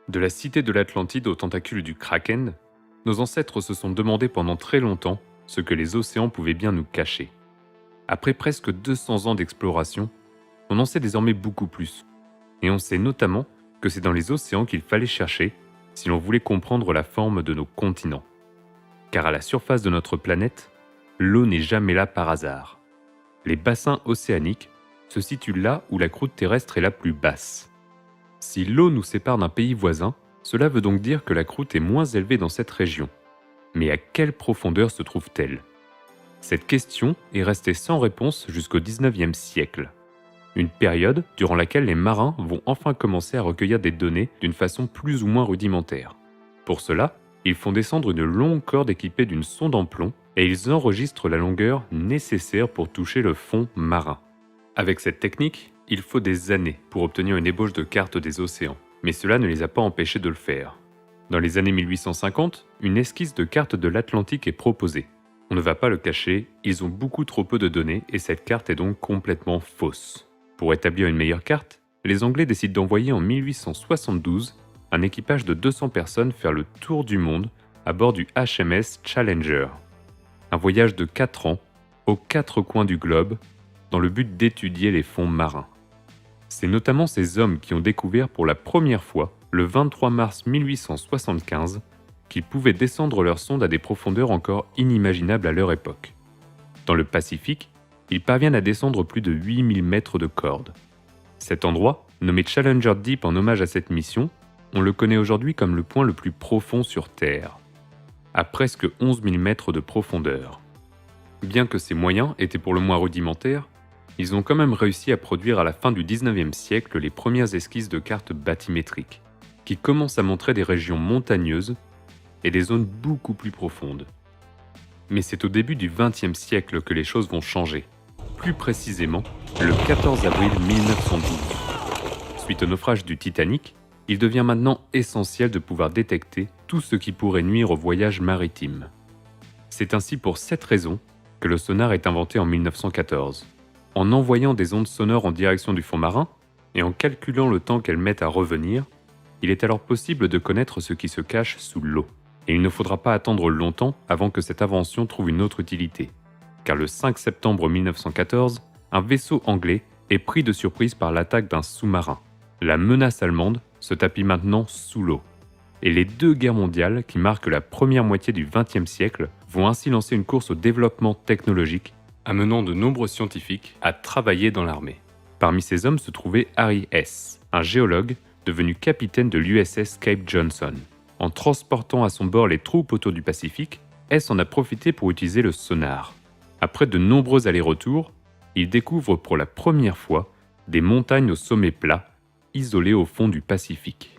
De la cité de l'Atlantide aux tentacules du Kraken, nos ancêtres se sont demandé pendant très longtemps ce que les océans pouvaient bien nous cacher. Après presque 200 ans d'exploration, on en sait désormais beaucoup plus. Et on sait notamment que c'est dans les océans qu'il fallait chercher si l'on voulait comprendre la forme de nos continents. Car à la surface de notre planète, l'eau n'est jamais là par hasard. Les bassins océaniques se situent là où la croûte terrestre est la plus basse. Si l'eau nous sépare d'un pays voisin, cela veut donc dire que la croûte est moins élevée dans cette région. Mais à quelle profondeur se trouve-t-elle ? Cette question est restée sans réponse jusqu'au XIXe siècle. Une période durant laquelle les marins vont enfin commencer à recueillir des données d'une façon plus ou moins rudimentaire. Pour cela, ils font descendre une longue corde équipée d'une sonde en plomb et ils enregistrent la longueur nécessaire pour toucher le fond marin. Avec cette technique, il faut des années pour obtenir une ébauche de carte des océans, mais cela ne les a pas empêchés de le faire. Dans les années 1850, une esquisse de carte de l'Atlantique est proposée. On ne va pas le cacher, ils ont beaucoup trop peu de données et cette carte est donc complètement fausse. Pour établir une meilleure carte, les Anglais décident d'envoyer en 1872 un équipage de 200 personnes faire le tour du monde à bord du HMS Challenger. Un voyage de 4 ans, aux 4 coins du globe, dans le but d'étudier les fonds marins. C'est notamment ces hommes qui ont découvert pour la première fois, le 23 mars 1875, qu'ils pouvaient descendre leur sonde à des profondeurs encore inimaginables à leur époque. Dans le Pacifique, ils parviennent à descendre plus de 8000 mètres de corde. Cet endroit, nommé Challenger Deep en hommage à cette mission, on le connaît aujourd'hui comme le point le plus profond sur Terre, à presque 11 000 mètres de profondeur. Bien que ces moyens étaient pour le moins rudimentaires, ils ont quand même réussi à produire à la fin du 19e siècle les premières esquisses de cartes bathymétriques, qui commencent à montrer des régions montagneuses et des zones beaucoup plus profondes. Mais c'est au début du XXe siècle que les choses vont changer. Plus précisément, le 14 avril 1912. Suite au naufrage du Titanic, il devient maintenant essentiel de pouvoir détecter tout ce qui pourrait nuire au voyage maritime. C'est ainsi pour cette raison que le sonar est inventé en 1914. En envoyant des ondes sonores en direction du fond marin et en calculant le temps qu'elles mettent à revenir, il est alors possible de connaître ce qui se cache sous l'eau. Et il ne faudra pas attendre longtemps avant que cette invention trouve une autre utilité. Car le 5 septembre 1914, un vaisseau anglais est pris de surprise par l'attaque d'un sous-marin. La menace allemande se tapit maintenant sous l'eau. Et les 2 guerres mondiales, qui marquent la première moitié du XXe siècle, vont ainsi lancer une course au développement technologique, amenant de nombreux scientifiques à travailler dans l'armée. Parmi ces hommes se trouvait Harry Hess, un géologue devenu capitaine de l'USS Cape Johnson. En transportant à son bord les troupes autour du Pacifique, Hess en a profité pour utiliser le sonar. Après de nombreux allers-retours, il découvre pour la première fois des montagnes au sommet plat, isolées au fond du Pacifique.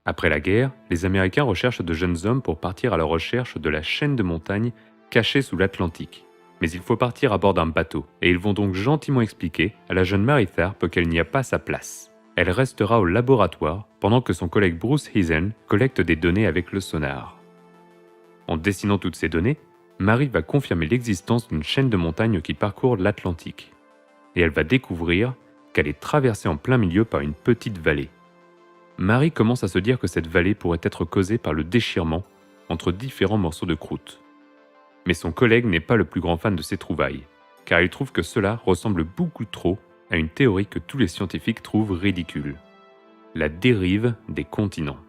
Après la guerre, les Américains recherchent de jeunes hommes pour partir à la recherche de la chaîne de montagnes cachée sous l'Atlantique. Mais il faut partir à bord d'un bateau, et ils vont donc gentiment expliquer à la jeune Mary Tharp qu'elle n'y a pas sa place. Elle restera au laboratoire pendant que son collègue Bruce Heazen collecte des données avec le sonar. En dessinant toutes ces données, Mary va confirmer l'existence d'une chaîne de montagnes qui parcourt l'Atlantique. Et elle va découvrir qu'elle est traversée en plein milieu par une petite vallée. Mary commence à se dire que cette vallée pourrait être causée par le déchirement entre différents morceaux de croûte. Mais son collègue n'est pas le plus grand fan de ces trouvailles, car il trouve que cela ressemble beaucoup trop à une théorie que tous les scientifiques trouvent ridicule. La dérive des continents.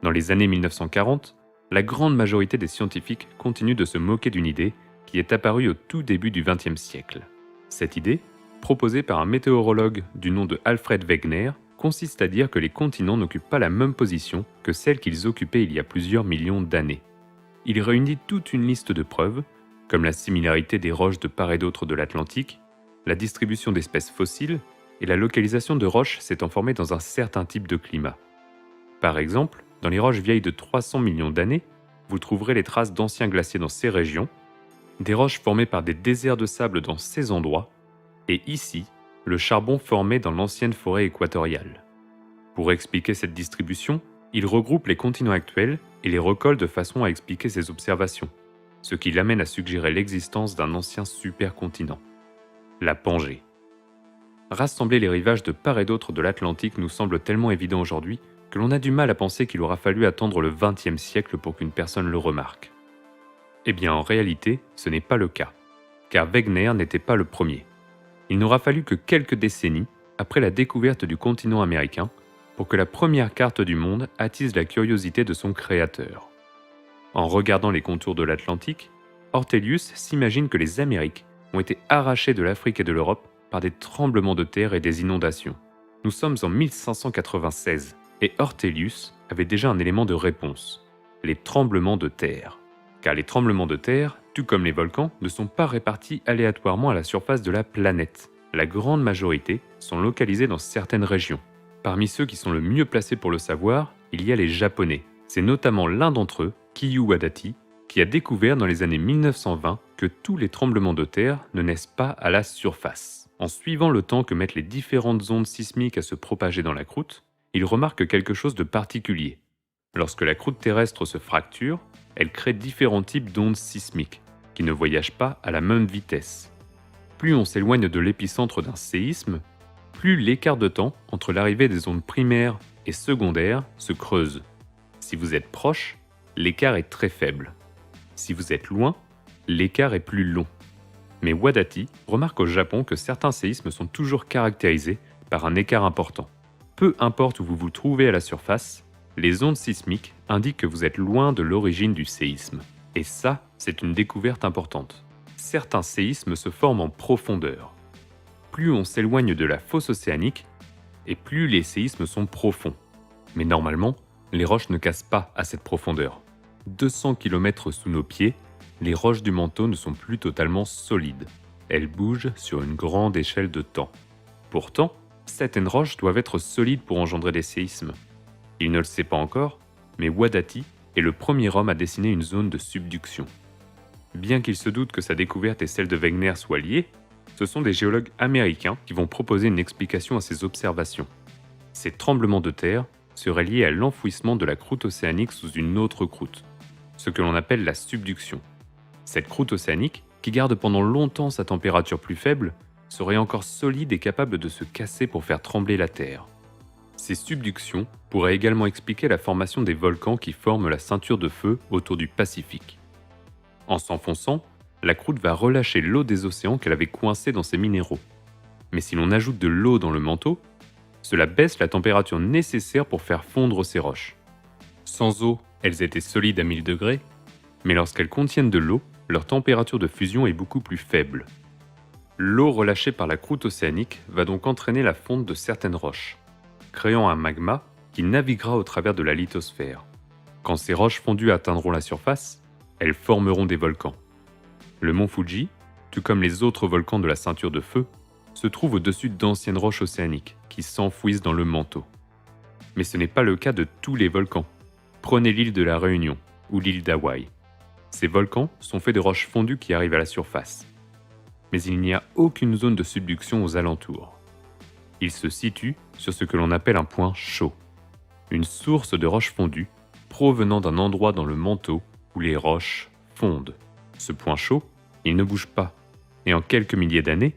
Dans les années 1940, la grande majorité des scientifiques continuent de se moquer d'une idée qui est apparue au tout début du XXe siècle. Cette idée, proposée par un météorologue du nom de Alfred Wegener, consiste à dire que les continents n'occupent pas la même position que celle qu'ils occupaient il y a plusieurs millions d'années. Il réunit toute une liste de preuves, comme la similarité des roches de part et d'autre de l'Atlantique, la distribution d'espèces fossiles et la localisation de roches s'étant formées dans un certain type de climat. Par exemple, dans les roches vieilles de 300 millions d'années, vous trouverez les traces d'anciens glaciers dans ces régions, des roches formées par des déserts de sable dans ces endroits, et ici, le charbon formé dans l'ancienne forêt équatoriale. Pour expliquer cette distribution, il regroupe les continents actuels et les recolle de façon à expliquer ses observations, ce qui l'amène à suggérer l'existence d'un ancien supercontinent, la Pangée. Rassembler les rivages de part et d'autre de l'Atlantique nous semble tellement évident aujourd'hui que l'on a du mal à penser qu'il aura fallu attendre le XXe siècle pour qu'une personne le remarque. Eh bien, en réalité, ce n'est pas le cas, car Wegener n'était pas le premier. Il n'aura fallu que quelques décennies, après la découverte du continent américain, pour que la première carte du monde attise la curiosité de son créateur. En regardant les contours de l'Atlantique, Ortelius s'imagine que les Amériques ont été arrachées de l'Afrique et de l'Europe par des tremblements de terre et des inondations. Nous sommes en 1596 et Ortelius avait déjà un élément de réponse, les tremblements de terre. Car les tremblements de terre, tout comme les volcans, ne sont pas répartis aléatoirement à la surface de la planète. La grande majorité sont localisés dans certaines régions. Parmi ceux qui sont le mieux placés pour le savoir, il y a les Japonais. C'est notamment l'un d'entre eux, Kiyu Wadati, qui a découvert dans les années 1920 que tous les tremblements de terre ne naissent pas à la surface. En suivant le temps que mettent les différentes ondes sismiques à se propager dans la croûte, il remarque quelque chose de particulier. Lorsque la croûte terrestre se fracture, elle crée différents types d'ondes sismiques, qui ne voyagent pas à la même vitesse. Plus on s'éloigne de l'épicentre d'un séisme, plus l'écart de temps entre l'arrivée des ondes primaires et secondaires se creuse. Si vous êtes proche, l'écart est très faible. Si vous êtes loin, l'écart est plus long. Mais Wadati remarque au Japon que certains séismes sont toujours caractérisés par un écart important. Peu importe où vous vous trouvez à la surface, les ondes sismiques indiquent que vous êtes loin de l'origine du séisme. Et ça, c'est une découverte importante. Certains séismes se forment en profondeur. Plus on s'éloigne de la fosse océanique, et plus les séismes sont profonds. Mais normalement, les roches ne cassent pas à cette profondeur. 200 km sous nos pieds, les roches du manteau ne sont plus totalement solides. Elles bougent sur une grande échelle de temps. Pourtant, certaines roches doivent être solides pour engendrer des séismes. Il ne le sait pas encore, mais Wadati est le premier homme à dessiner une zone de subduction. Bien qu'il se doute que sa découverte et celle de Wegener soient liées, ce sont des géologues américains qui vont proposer une explication à ces observations. Ces tremblements de terre seraient liés à l'enfouissement de la croûte océanique sous une autre croûte, ce que l'on appelle la subduction. Cette croûte océanique, qui garde pendant longtemps sa température plus faible, serait encore solide et capable de se casser pour faire trembler la Terre. Ces subductions pourraient également expliquer la formation des volcans qui forment la ceinture de feu autour du Pacifique. En s'enfonçant, la croûte va relâcher l'eau des océans qu'elle avait coincée dans ses minéraux. Mais si l'on ajoute de l'eau dans le manteau, cela baisse la température nécessaire pour faire fondre ces roches. Sans eau, elles étaient solides à 1000 degrés, mais lorsqu'elles contiennent de l'eau, leur température de fusion est beaucoup plus faible. L'eau relâchée par la croûte océanique va donc entraîner la fonte de certaines roches, créant un magma qui naviguera au travers de la lithosphère. Quand ces roches fondues atteindront la surface, elles formeront des volcans. Le mont Fuji, tout comme les autres volcans de la ceinture de feu, se trouve au-dessus d'anciennes roches océaniques qui s'enfouissent dans le manteau. Mais ce n'est pas le cas de tous les volcans. Prenez l'île de la Réunion ou l'île d'Hawaï. Ces volcans sont faits de roches fondues qui arrivent à la surface. Mais il n'y a aucune zone de subduction aux alentours. Ils se situent sur ce que l'on appelle un point chaud, une source de roches fondues provenant d'un endroit dans le manteau où les roches fondent. Ce point chaud, il ne bouge pas, et en quelques milliers d'années,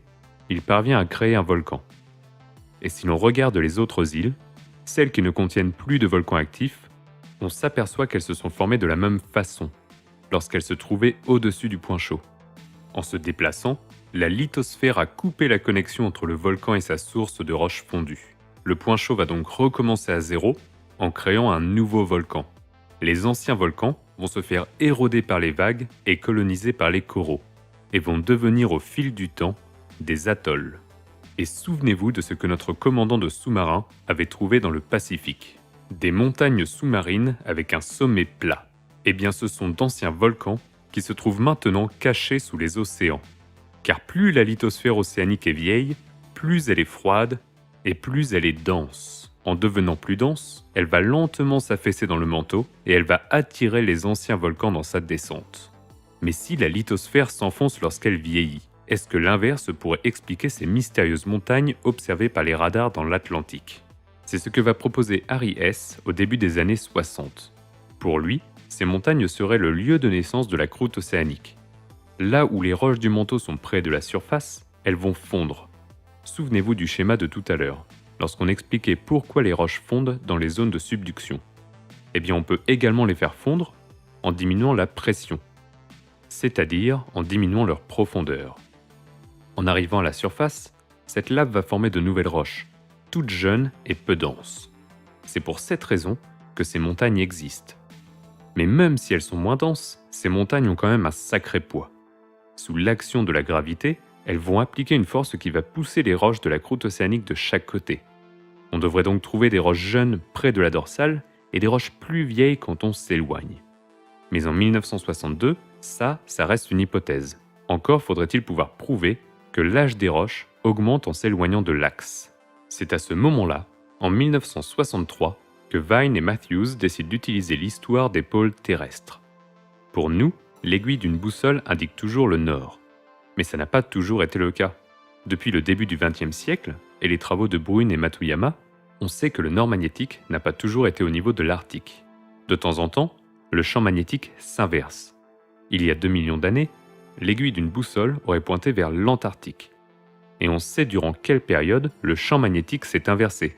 il parvient à créer un volcan. Et si l'on regarde les autres îles, celles qui ne contiennent plus de volcans actifs, on s'aperçoit qu'elles se sont formées de la même façon, lorsqu'elles se trouvaient au-dessus du point chaud. En se déplaçant, la lithosphère a coupé la connexion entre le volcan et sa source de roches fondues. Le point chaud va donc recommencer à zéro en créant un nouveau volcan. Les anciens volcans vont se faire éroder par les vagues et coloniser par les coraux, et vont devenir au fil du temps des atolls. Et souvenez-vous de ce que notre commandant de sous-marin avait trouvé dans le Pacifique. Des montagnes sous-marines avec un sommet plat. Eh bien ce sont d'anciens volcans qui se trouvent maintenant cachés sous les océans. Car plus la lithosphère océanique est vieille, plus elle est froide et plus elle est dense. En devenant plus dense, elle va lentement s'affaisser dans le manteau et elle va attirer les anciens volcans dans sa descente. Mais si la lithosphère s'enfonce lorsqu'elle vieillit, est-ce que l'inverse pourrait expliquer ces mystérieuses montagnes observées par les radars dans l'Atlantique? C'est ce que va proposer Harry Hess au début des années 60. Pour lui, ces montagnes seraient le lieu de naissance de la croûte océanique. Là où les roches du manteau sont près de la surface, elles vont fondre. Souvenez-vous du schéma de tout à l'heure. lorsqu'on expliquait pourquoi les roches fondent dans les zones de subduction. Eh bien, on peut également les faire fondre en diminuant la pression, c'est-à-dire en diminuant leur profondeur. En arrivant à la surface, cette lave va former de nouvelles roches, toutes jeunes et peu denses. C'est pour cette raison que ces montagnes existent. Mais même si elles sont moins denses, ces montagnes ont quand même un sacré poids. Sous l'action de la gravité, elles vont appliquer une force qui va pousser les roches de la croûte océanique de chaque côté. On devrait donc trouver des roches jeunes près de la dorsale et des roches plus vieilles quand on s'éloigne. Mais en 1962, ça reste une hypothèse. Encore faudrait-il pouvoir prouver que l'âge des roches augmente en s'éloignant de l'axe. C'est à ce moment-là, en 1963, que Vine et Matthews décident d'utiliser l'histoire des pôles terrestres. Pour nous, l'aiguille d'une boussole indique toujours le nord. Mais ça n'a pas toujours été le cas. Depuis le début du XXe siècle, et les travaux de Brune et Matuyama, on sait que le nord magnétique n'a pas toujours été au niveau de l'Arctique. De temps en temps, le champ magnétique s'inverse. Il y a 2 millions d'années, l'aiguille d'une boussole aurait pointé vers l'Antarctique. Et on sait durant quelle période le champ magnétique s'est inversé.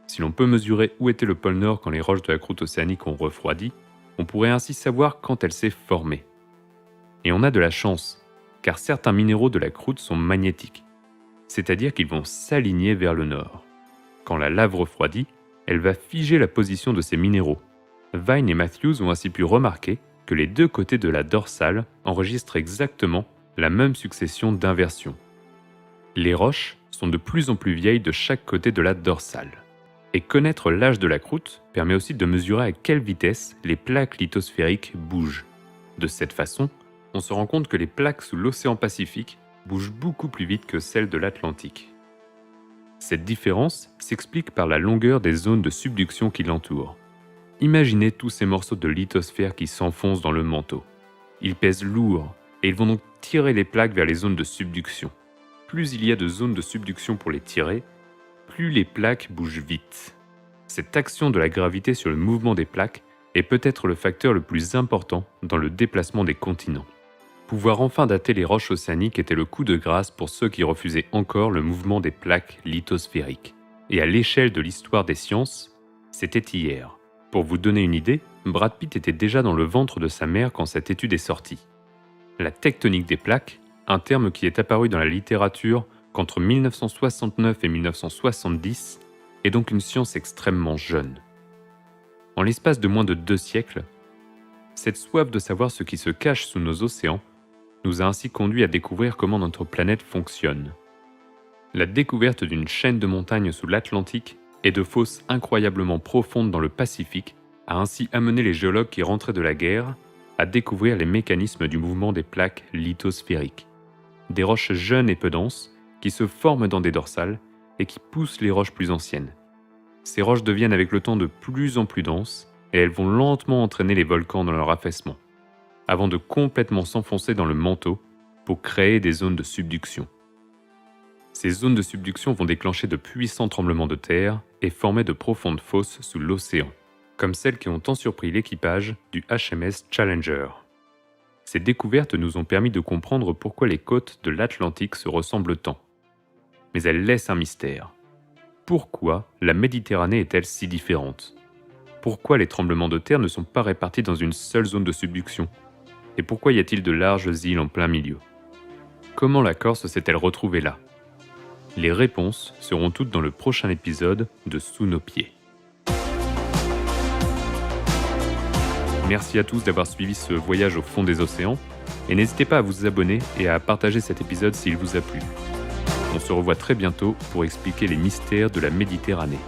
Si l'on peut mesurer où était le pôle Nord quand les roches de la croûte océanique ont refroidi, on pourrait ainsi savoir quand elle s'est formée. Et on a de la chance, car certains minéraux de la croûte sont magnétiques, c'est-à-dire qu'ils vont s'aligner vers le nord. Quand la lave refroidit, elle va figer la position de ces minéraux. Vine et Matthews ont ainsi pu remarquer que les deux côtés de la dorsale enregistrent exactement la même succession d'inversions. Les roches sont de plus en plus vieilles de chaque côté de la dorsale. Et connaître l'âge de la croûte permet aussi de mesurer à quelle vitesse les plaques lithosphériques bougent. De cette façon, on se rend compte que les plaques sous l'océan Pacifique bougent beaucoup plus vite que celles de l'Atlantique. Cette différence s'explique par la longueur des zones de subduction qui l'entourent. Imaginez tous ces morceaux de lithosphère qui s'enfoncent dans le manteau. Ils pèsent lourd et ils vont donc tirer les plaques vers les zones de subduction. Plus il y a de zones de subduction pour les tirer, plus les plaques bougent vite. Cette action de la gravité sur le mouvement des plaques est peut-être le facteur le plus important dans le déplacement des continents. Pouvoir enfin dater les roches océaniques était le coup de grâce pour ceux qui refusaient encore le mouvement des plaques lithosphériques. Et à l'échelle de l'histoire des sciences, c'était hier. Pour vous donner une idée, Brad Pitt était déjà dans le ventre de sa mère quand cette étude est sortie. La tectonique des plaques, un terme qui est apparu dans la littérature qu'entre 1969 et 1970, est donc une science extrêmement jeune. En l'espace de moins de 2 siècles, cette soif de savoir ce qui se cache sous nos océans nous a ainsi conduit à découvrir comment notre planète fonctionne. La découverte d'une chaîne de montagnes sous l'Atlantique et de fosses incroyablement profondes dans le Pacifique a ainsi amené les géologues qui rentraient de la guerre à découvrir les mécanismes du mouvement des plaques lithosphériques. Des roches jeunes et peu denses qui se forment dans des dorsales et qui poussent les roches plus anciennes. Ces roches deviennent avec le temps de plus en plus denses et elles vont lentement entraîner les volcans dans leur affaissement, avant de complètement s'enfoncer dans le manteau pour créer des zones de subduction. Ces zones de subduction vont déclencher de puissants tremblements de terre et former de profondes fosses sous l'océan, comme celles qui ont tant surpris l'équipage du HMS Challenger. Ces découvertes nous ont permis de comprendre pourquoi les côtes de l'Atlantique se ressemblent tant. Mais elles laissent un mystère. Pourquoi la Méditerranée est-elle si différente ? Pourquoi les tremblements de terre ne sont pas répartis dans une seule zone de subduction ? Et pourquoi y a-t-il de larges îles en plein milieu ? Comment la Corse s'est-elle retrouvée là ? Les réponses seront toutes dans le prochain épisode de Sous nos pieds. Merci à tous d'avoir suivi ce voyage au fond des océans, et n'hésitez pas à vous abonner et à partager cet épisode s'il vous a plu. On se revoit très bientôt pour expliquer les mystères de la Méditerranée.